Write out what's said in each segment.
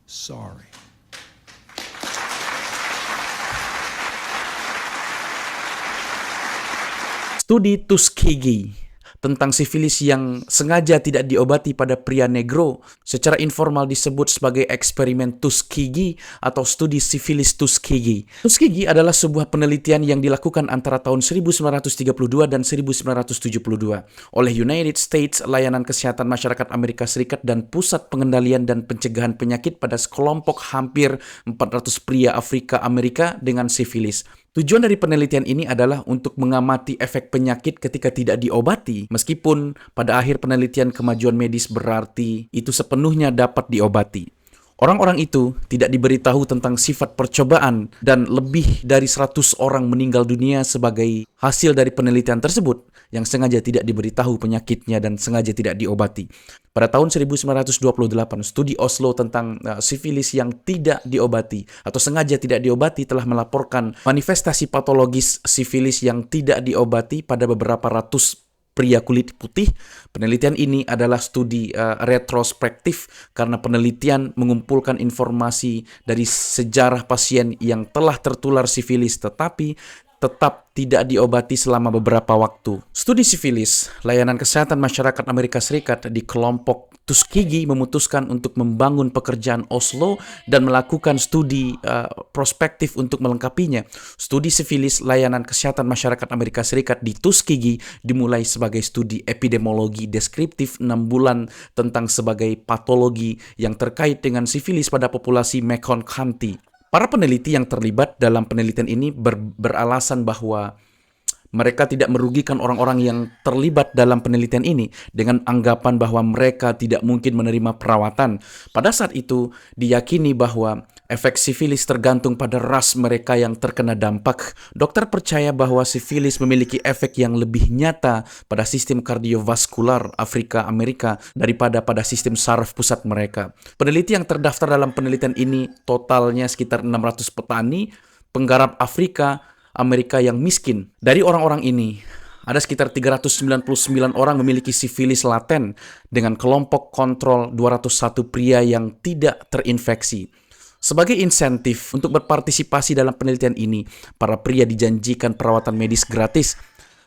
sorry. Studi Tuskegee tentang sifilis yang sengaja tidak diobati pada pria negro secara informal disebut sebagai eksperimen Tuskegee atau studi sifilis Tuskegee. Tuskegee adalah sebuah penelitian yang dilakukan antara tahun 1932 dan 1972 oleh United States Layanan Kesehatan Masyarakat Amerika Serikat dan Pusat Pengendalian dan Pencegahan Penyakit pada sekelompok hampir 400 pria Afrika Amerika dengan sifilis. Tujuan dari penelitian ini adalah untuk mengamati efek penyakit ketika tidak diobati, meskipun pada akhir penelitian kemajuan medis berarti itu sepenuhnya dapat diobati. Orang-orang itu tidak diberitahu tentang sifat percobaan dan lebih dari 100 orang meninggal dunia sebagai hasil dari penelitian tersebut yang sengaja tidak diberitahu penyakitnya dan sengaja tidak diobati. Pada tahun 1928, studi Oslo tentang sifilis yang tidak diobati atau sengaja tidak diobati telah melaporkan manifestasi patologis sifilis yang tidak diobati pada beberapa ratus pria kulit putih. Penelitian ini adalah studi retrospektif karena penelitian mengumpulkan informasi dari sejarah pasien yang telah tertular sifilis tetapi tetap tidak diobati selama beberapa waktu. Studi sifilis, Layanan Kesehatan Masyarakat Amerika Serikat di kelompok Tuskegee memutuskan untuk membangun pekerjaan Oslo dan melakukan studi prospektif untuk melengkapinya. Studi sifilis, Layanan Kesehatan Masyarakat Amerika Serikat di Tuskegee dimulai sebagai studi epidemiologi deskriptif 6 bulan tentang sebagai patologi yang terkait dengan sifilis pada populasi Macon County. Para peneliti yang terlibat dalam penelitian ini beralasan bahwa mereka tidak merugikan orang-orang yang terlibat dalam penelitian ini dengan anggapan bahwa mereka tidak mungkin menerima perawatan. Pada saat itu, diyakini bahwa efek sifilis tergantung pada ras mereka yang terkena dampak. Dokter percaya bahwa sifilis memiliki efek yang lebih nyata pada sistem kardiovaskular Afrika Amerika daripada pada sistem saraf pusat mereka. Peneliti yang terdaftar dalam penelitian ini totalnya sekitar 600 petani, penggarap Afrika Amerika yang miskin. Dari orang-orang ini, ada sekitar 399 orang memiliki sifilis laten dengan kelompok kontrol 201 pria yang tidak terinfeksi. Sebagai insentif untuk berpartisipasi dalam penelitian ini, para pria dijanjikan perawatan medis gratis,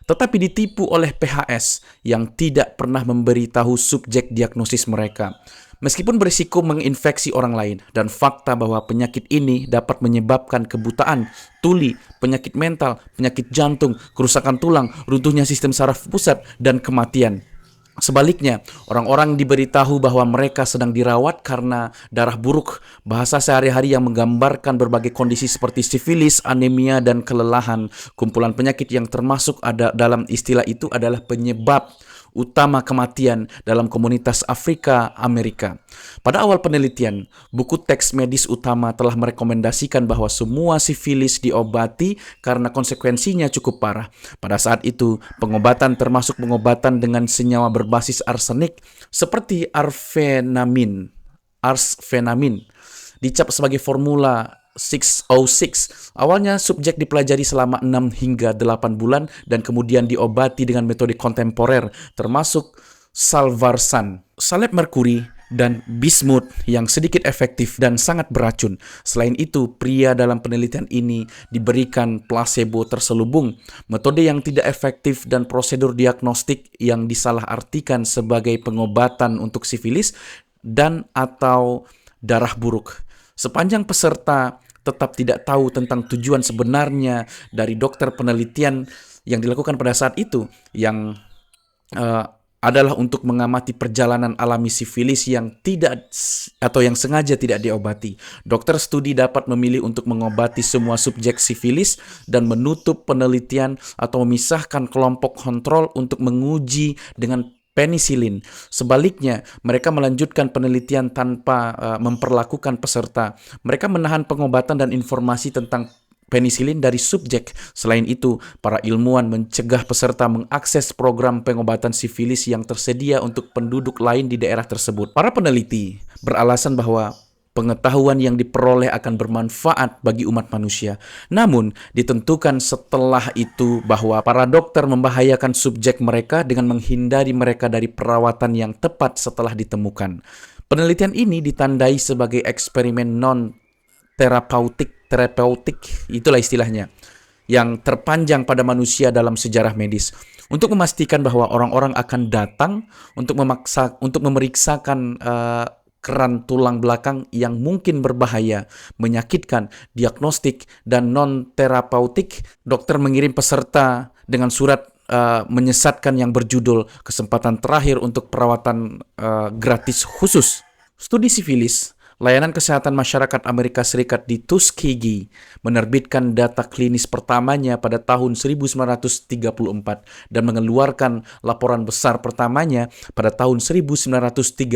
tetapi ditipu oleh PHS yang tidak pernah memberitahu subjek diagnosis mereka. Meskipun berisiko menginfeksi orang lain dan fakta bahwa penyakit ini dapat menyebabkan kebutaan, tuli, penyakit mental, penyakit jantung, kerusakan tulang, runtuhnya sistem saraf pusat, dan kematian. Sebaliknya, orang-orang diberitahu bahwa mereka sedang dirawat karena darah buruk, bahasa sehari-hari yang menggambarkan berbagai kondisi seperti sifilis, anemia, dan kelelahan. Kumpulan penyakit yang termasuk ada dalam istilah itu adalah penyebab utama kematian dalam komunitas Afrika Amerika. Pada awal penelitian, buku teks medis utama telah merekomendasikan bahwa semua sifilis diobati karena konsekuensinya cukup parah. Pada saat itu, pengobatan termasuk pengobatan dengan senyawa berbasis arsenik seperti arfenamin dicap sebagai formula 606. Awalnya subjek dipelajari selama 6 hingga 8 bulan dan kemudian diobati dengan metode kontemporer termasuk salvarsan, salep merkuri, dan bismut yang sedikit efektif dan sangat beracun. Selain itu, pria dalam penelitian ini diberikan placebo terselubung, metode yang tidak efektif dan prosedur diagnostik yang disalahartikan sebagai pengobatan untuk sifilis dan atau darah buruk. Sepanjang peserta tetap tidak tahu tentang tujuan sebenarnya dari dokter penelitian yang dilakukan pada saat itu yang adalah untuk mengamati perjalanan alami sifilis yang tidak atau yang sengaja tidak diobati. Dokter studi dapat memilih untuk mengobati semua subjek sifilis dan menutup penelitian atau memisahkan kelompok kontrol untuk menguji dengan penisilin. Sebaliknya, mereka melanjutkan penelitian tanpa memperlakukan peserta. Mereka menahan pengobatan dan informasi tentang penisilin dari subjek. Selain itu, para ilmuwan mencegah peserta mengakses program pengobatan sifilis yang tersedia untuk penduduk lain di daerah tersebut. Para peneliti beralasan bahwa Pengetahuan yang diperoleh akan bermanfaat bagi umat manusia. Namun, ditentukan setelah itu bahwa para dokter membahayakan subjek mereka dengan menghindari mereka dari perawatan yang tepat setelah ditemukan. Penelitian ini ditandai sebagai eksperimen terapeutik, itulah istilahnya, yang terpanjang pada manusia dalam sejarah medis, untuk memastikan bahwa orang-orang akan datang untuk memeriksakan keran tulang belakang yang mungkin berbahaya, menyakitkan, diagnostik, dan non-terapeutik. Dokter mengirim peserta dengan surat menyesatkan yang berjudul kesempatan terakhir untuk perawatan gratis khusus. Studi sifilis, Layanan Kesehatan Masyarakat Amerika Serikat di Tuskegee menerbitkan data klinis pertamanya pada tahun 1934 dan mengeluarkan laporan besar pertamanya pada tahun 1936.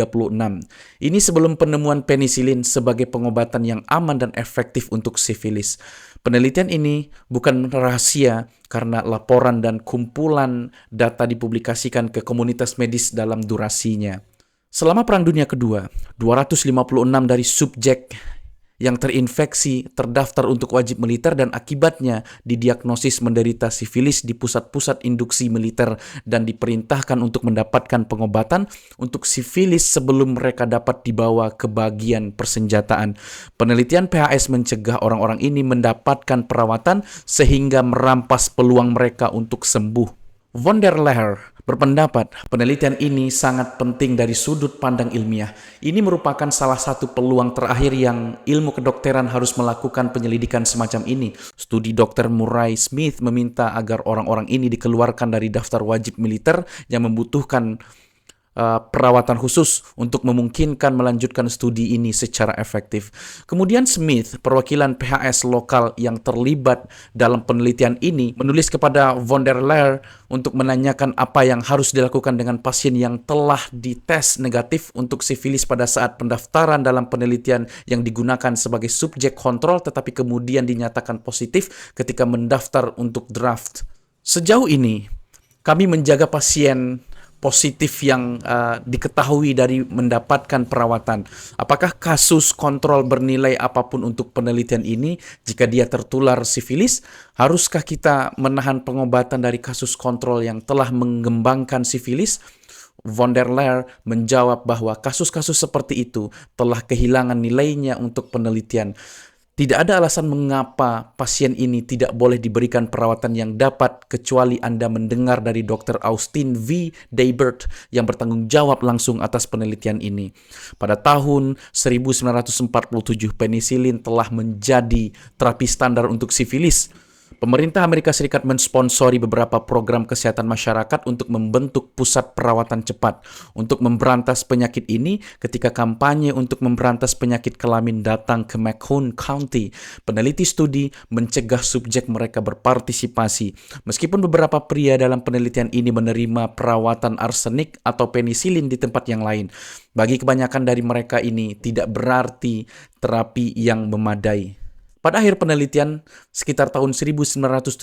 Ini sebelum penemuan penisilin sebagai pengobatan yang aman dan efektif untuk sifilis. Penelitian ini bukan rahasia karena laporan dan kumpulan data dipublikasikan ke komunitas medis dalam durasinya. Selama Perang Dunia Kedua, 256 dari subjek yang terinfeksi terdaftar untuk wajib militer dan akibatnya didiagnosis menderita sifilis di pusat-pusat induksi militer dan diperintahkan untuk mendapatkan pengobatan untuk sifilis sebelum mereka dapat dibawa ke bagian persenjataan. Penelitian PHS mencegah orang-orang ini mendapatkan perawatan sehingga merampas peluang mereka untuk sembuh. Von der Leher berpendapat penelitian ini sangat penting dari sudut pandang ilmiah. Ini merupakan salah satu peluang terakhir yang ilmu kedokteran harus melakukan penyelidikan semacam ini. Studi Dr. Murray Smith meminta agar orang-orang ini dikeluarkan dari daftar wajib militer yang membutuhkan perawatan khusus untuk memungkinkan melanjutkan studi ini secara efektif. Kemudian Smith, perwakilan PHS lokal yang terlibat dalam penelitian ini, menulis kepada von der Leher untuk menanyakan apa yang harus dilakukan dengan pasien yang telah dites negatif untuk sifilis pada saat pendaftaran dalam penelitian yang digunakan sebagai subjek kontrol tetapi kemudian dinyatakan positif ketika mendaftar untuk draft. Sejauh ini, kami menjaga pasien positif yang diketahui dari mendapatkan perawatan. Apakah kasus kontrol bernilai apapun untuk penelitian ini? Jika dia tertular sifilis, haruskah kita menahan pengobatan dari kasus kontrol yang telah mengembangkan sifilis? Von der Leher menjawab bahwa kasus-kasus seperti itu telah kehilangan nilainya untuk penelitian. Tidak ada alasan mengapa pasien ini tidak boleh diberikan perawatan yang dapat kecuali Anda mendengar dari Dr. Austin V. Daybert yang bertanggung jawab langsung atas penelitian ini. Pada tahun 1947, penisilin telah menjadi terapi standar untuk sifilis. Pemerintah Amerika Serikat mensponsori beberapa program kesehatan masyarakat untuk membentuk pusat perawatan cepat untuk memberantas penyakit ini. Ketika kampanye untuk memberantas penyakit kelamin datang ke Macomb County, peneliti studi mencegah subjek mereka berpartisipasi. Meskipun beberapa pria dalam penelitian ini menerima perawatan arsenik atau penisilin di tempat yang lain, bagi kebanyakan dari mereka ini tidak berarti terapi yang memadai. Pada akhir penelitian, sekitar tahun 1972,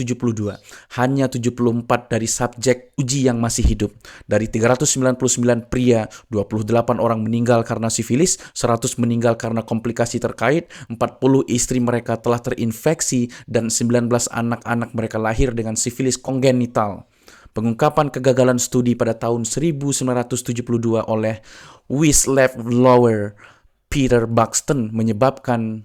hanya 74 dari subjek uji yang masih hidup. Dari 399 pria, 28 orang meninggal karena sifilis, 100 meninggal karena komplikasi terkait, 40 istri mereka telah terinfeksi, dan 19 anak-anak mereka lahir dengan sifilis kongenital. Pengungkapan kegagalan studi pada tahun 1972 oleh whistleblower Peter Buxton menyebabkan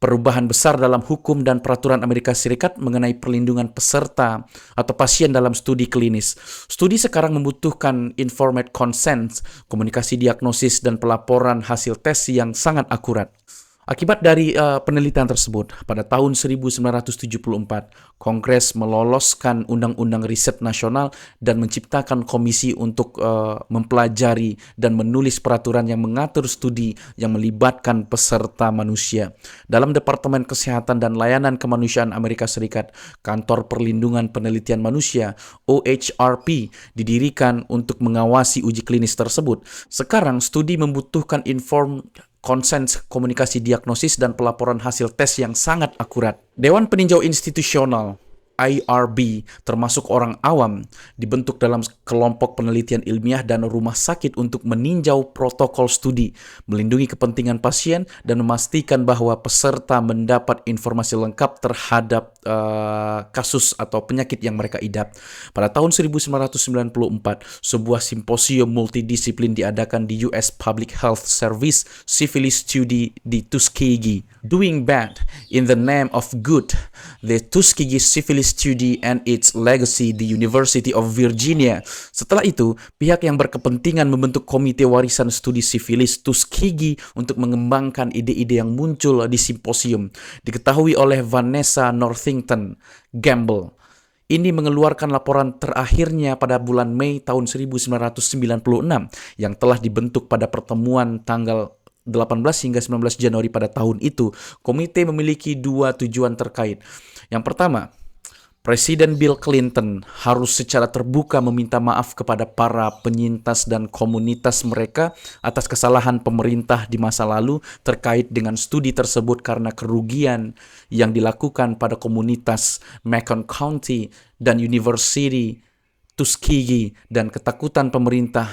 perubahan besar dalam hukum dan peraturan Amerika Serikat mengenai perlindungan peserta atau pasien dalam studi klinis. Studi sekarang membutuhkan informed consent, komunikasi diagnosis, dan pelaporan hasil tes yang sangat akurat. Akibat dari penelitian tersebut, pada tahun 1974, Kongres meloloskan Undang-Undang Riset Nasional dan menciptakan komisi untuk mempelajari dan menulis peraturan yang mengatur studi yang melibatkan peserta manusia. Dalam Departemen Kesehatan dan Layanan Kemanusiaan Amerika Serikat, Kantor Perlindungan Penelitian Manusia (OHRP) didirikan untuk mengawasi uji klinis tersebut. Sekarang, studi membutuhkan informed consent, komunikasi diagnosis, dan pelaporan hasil tes yang sangat akurat. Dewan Peninjau Institusional IRB, termasuk orang awam, dibentuk dalam kelompok penelitian ilmiah dan rumah sakit untuk meninjau protokol studi, melindungi kepentingan pasien, dan memastikan bahwa peserta mendapat informasi lengkap terhadap kasus atau penyakit yang mereka idap. Pada tahun 1994, sebuah simposium multidisiplin diadakan di US Public Health Service Syphilis Study di Tuskegee. Doing bad in the name of good, the Tuskegee Syphilis Study and its legacy, the University of Virginia. Setelah itu, pihak yang berkepentingan membentuk Komite Warisan Studi Sifilis Tuskegee untuk mengembangkan ide-ide yang muncul di simposium, diketahui oleh Vanessa Northington Gamble. Ini mengeluarkan laporan terakhirnya pada bulan Mei tahun 1996 yang telah dibentuk pada pertemuan tanggal 18 hingga 19 Januari pada tahun itu. Komite memiliki dua tujuan terkait. Yang pertama, Presiden Bill Clinton harus secara terbuka meminta maaf kepada para penyintas dan komunitas mereka atas kesalahan pemerintah di masa lalu terkait dengan studi tersebut karena kerugian yang dilakukan pada komunitas Macon County dan University Tuskegee dan ketakutan pemerintah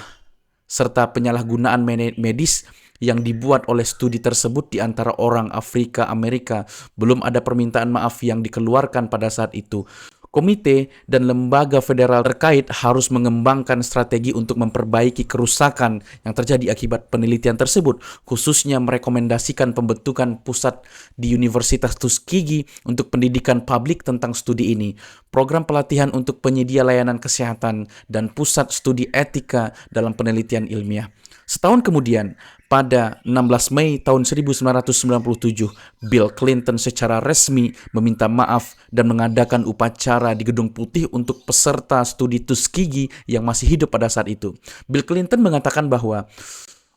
serta penyalahgunaan medis yang dibuat oleh studi tersebut di antara orang Afrika Amerika. Belum ada permintaan maaf yang dikeluarkan pada saat itu. Komite dan lembaga federal terkait harus mengembangkan strategi untuk memperbaiki kerusakan yang terjadi akibat penelitian tersebut, khususnya merekomendasikan pembentukan pusat di Universitas Tuskegee untuk pendidikan publik tentang studi ini, program pelatihan untuk penyedia layanan kesehatan, dan pusat studi etika dalam penelitian ilmiah. Setahun kemudian, pada 16 Mei tahun 1997, Bill Clinton secara resmi meminta maaf dan mengadakan upacara di Gedung Putih untuk peserta studi Tuskegee yang masih hidup pada saat itu. Bill Clinton mengatakan bahwa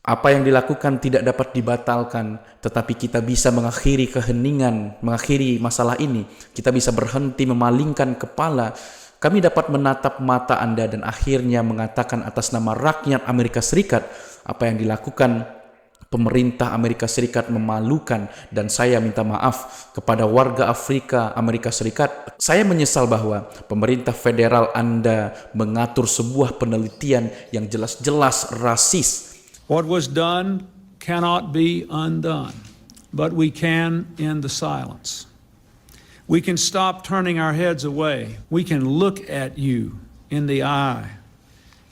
apa yang dilakukan tidak dapat dibatalkan, tetapi kita bisa mengakhiri keheningan, mengakhiri masalah ini. Kita bisa berhenti memalingkan kepala. Kami dapat menatap mata Anda dan akhirnya mengatakan atas nama rakyat Amerika Serikat, apa yang dilakukan pemerintah Amerika Serikat memalukan dan saya minta maaf kepada warga Afrika Amerika Serikat. Saya menyesal bahwa pemerintah federal Anda mengatur sebuah penelitian yang jelas-jelas rasis. What was done cannot be undone, but we can end the silence. We can stop turning our heads away. We can look at you in the eye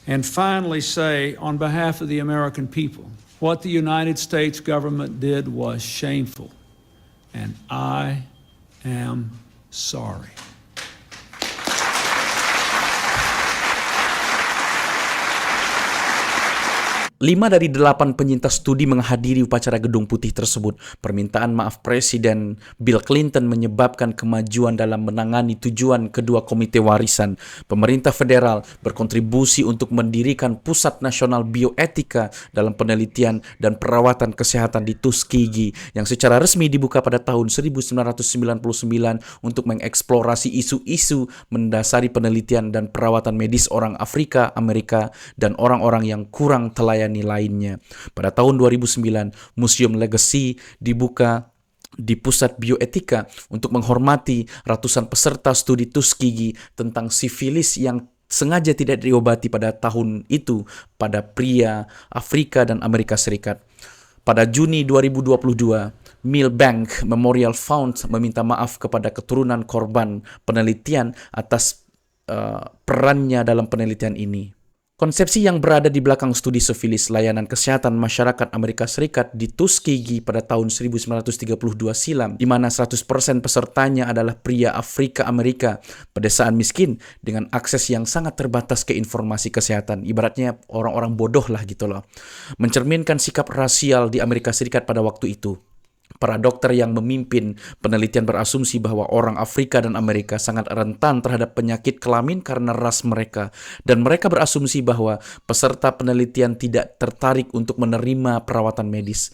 and finally say, on behalf of the American people, what the United States government did was shameful, and I am sorry. 5 dari 8 penyintas studi menghadiri upacara Gedung Putih tersebut. Permintaan maaf Presiden Bill Clinton menyebabkan kemajuan dalam menangani tujuan kedua Komite Warisan. Pemerintah federal berkontribusi untuk mendirikan Pusat Nasional Bioetika dalam penelitian dan perawatan kesehatan di Tuskegee yang secara resmi dibuka pada tahun 1999 untuk mengeksplorasi isu-isu mendasari penelitian dan perawatan medis orang Afrika Amerika dan orang-orang yang kurang telayani lainnya. Pada tahun 2009, Museum Legacy dibuka di Pusat Bioetika untuk menghormati ratusan peserta studi Tuskegee tentang sifilis yang sengaja tidak diobati pada tahun itu pada pria Afrika dan Amerika Serikat. Pada Juni 2022, Milbank Memorial Fund meminta maaf kepada keturunan korban penelitian atas perannya dalam penelitian ini. Konsepsi yang berada di belakang studi sifilis layanan kesehatan masyarakat Amerika Serikat di Tuskegee pada tahun 1932 silam, di mana 100% pesertanya adalah pria Afrika Amerika, pedesaan miskin dengan akses yang sangat terbatas ke informasi kesehatan, ibaratnya orang-orang bodoh lah gitu loh, mencerminkan sikap rasial di Amerika Serikat pada waktu itu. Para dokter yang memimpin penelitian berasumsi bahwa orang Afrika dan Amerika sangat rentan terhadap penyakit kelamin karena ras mereka, dan mereka berasumsi bahwa peserta penelitian tidak tertarik untuk menerima perawatan medis.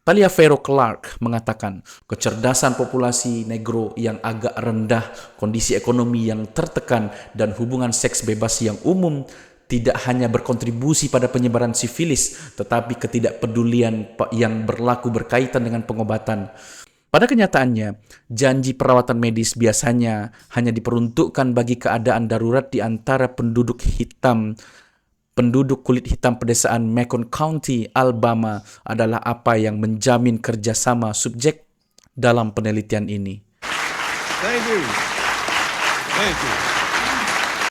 Taliaferro Clark mengatakan, kecerdasan populasi negro yang agak rendah, kondisi ekonomi yang tertekan, dan hubungan seks bebas yang umum tidak hanya berkontribusi pada penyebaran sifilis, tetapi ketidakpedulian yang berlaku berkaitan dengan pengobatan. Pada kenyataannya, janji perawatan medis biasanya hanya diperuntukkan bagi keadaan darurat di antara penduduk kulit hitam pedesaan Macon County, Alabama adalah apa yang menjamin kerjasama subjek dalam penelitian ini. Thank you. Thank you.